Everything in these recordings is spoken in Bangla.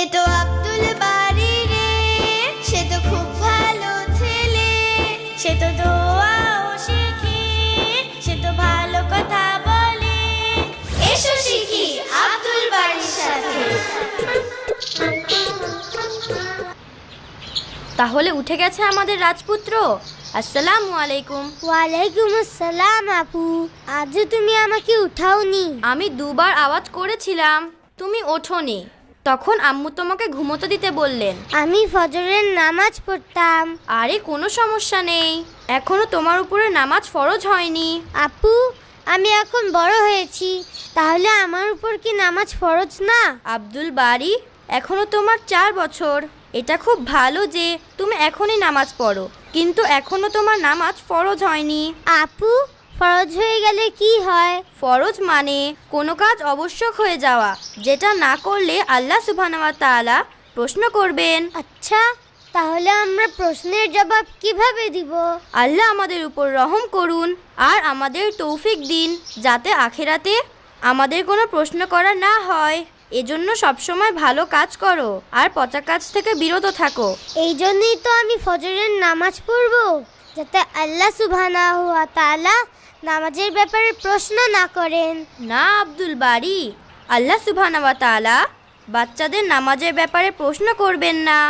এ তো আব্দুল বারী রে, সে তো খুব ভালো ছেলে, সে তো দোয়াও শিখে, সে তো ভালো কথা বলে। এসো শিখি আব্দুল বারীর সাথে। তাহলে উঠে গেছে আমাদের রাজপুত্র। আসসালামু আলাইকুম। ওয়ালাইকুম আসসালাম আপু, আজও তুমি আমাকে উঠাওনি। আমি দুবার আওয়াজ করেছিলাম, তুমি ওঠোনি। তখন আম্মু তোমাকে ঘুমোতে দিতে বললেন। আমি ফজরের নামাজ পড়তাম। আরে কোনো সমস্যা নেই, এখনো তোমার উপরে নামাজ ফরজ হয়নি। আপু, আমি এখন বড় হয়েছি, তাহলে আমার উপর কি নামাজ ফরজ না? আব্দুল বারী, এখনো তোমার 4 বছর। এটা খুব ভালো যে তুমি এখনই নামাজ পড়ো, কিন্তু এখনো তোমার নামাজ ফরজ হয়নি। আপু, ফরজ হয়ে গেলে কি হয়? ফরজ মানে কোনো কাজ আবশ্যক হয়ে যাওয়া, যেটা না করলে আল্লাহ সুবহানাহু ওয়া তাআলা প্রশ্ন করবেন। আচ্ছা, তাহলে আমরা প্রশ্নের জবাব কিভাবে দিব? আল্লাহ আমাদের উপর রহম করুন আর আমাদের তৌফিক দিন, যাতে আখিরাতে আমাদের কোনো প্রশ্ন করা না হয়। এজন্য সবসময় ভালো কাজ করো আর পচা কাজ থেকে বিরত থাকো। এই জন্যই তো আমি ফজরের নামাজ পড়ব, যাতে আল্লাহ সুবহানাহু ওয়া তাআলা নামাজের ব্যাপারে প্রশ্ন না করেন। না আব্দুল বারী, আল্লাহ সুবহানাহু ওয়া তাআলা বাচ্চাদের নামাজের ব্যাপারে প্রশ্ন করবেন না।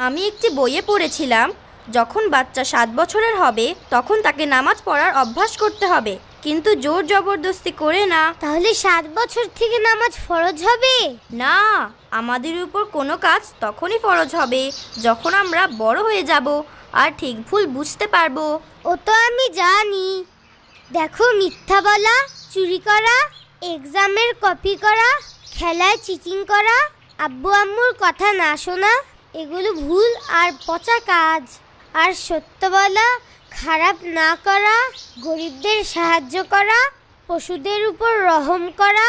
আমি একটি বইয়ে পড়েছিলাম, যখন বাচ্চা 7 বছরের হবে তখন তাকে নামাজ পড়ার অভ্যাস করতে হবে, কিন্তু জোর জবরদস্তি করে না। তাহলে 7 বছর থেকে নামাজ ফরজ হবে? না, আমাদের উপর কোনো কাজ তখনই ফরজ হবে যখন আমরা বড় হয়ে যাব আর ঠিক ভুল বুঝতে পারবো। ও তো আমি জানি। দেখো, মিথ্যা বলা, চুরি করা, এক্সামের কপি করা, খেলায় চিটিং করা, আব্বু আম্মুর কথা না শোনা, এগুলো ভুল আর পচা কাজ। আর সত্য বলা, খারাপ না করা, গরিবদের সাহায্য করা, পশুদের উপর রহম করা,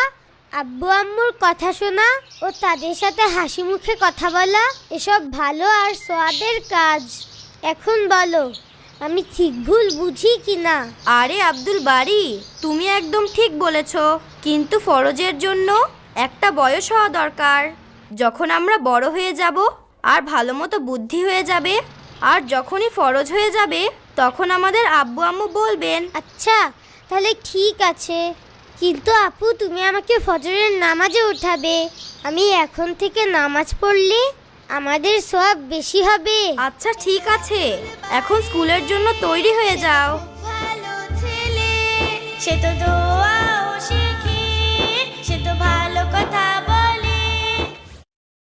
আব্বু আম্মুর কথা শোনা ও তাদের সাথে হাসি মুখে কথা বলা, এসব ভালো আর সওয়াবের কাজ। এখন বলো, আমি ঠিক ভুল বুঝি কি না? আরে আব্দুল বারী, তুমি একদম ঠিক বলেছ, কিন্তু ফরজের জন্য একটা বয়স হওয়া দরকার। যখন আমরা বড় হয়ে যাব আর ভালো মতো বুদ্ধি হয়ে যাবে, আর যখনই ফরজ হয়ে যাবে তখন আমাদের আব্বু আম্মু বলবেন। আচ্ছা, তাহলে ঠিক আছে, কিন্তু আপু, তুমি আমাকে ফজরের নামাজে উঠাবে। আমি এখন থেকে নামাজ পড়লে আমাদের সওয়াব বেশি হবে। আচ্ছা ঠিক আছে, এখন স্কুলের জন্য তৈরি হয়ে যাও। ভালো ছেলে, সে তো দোয়া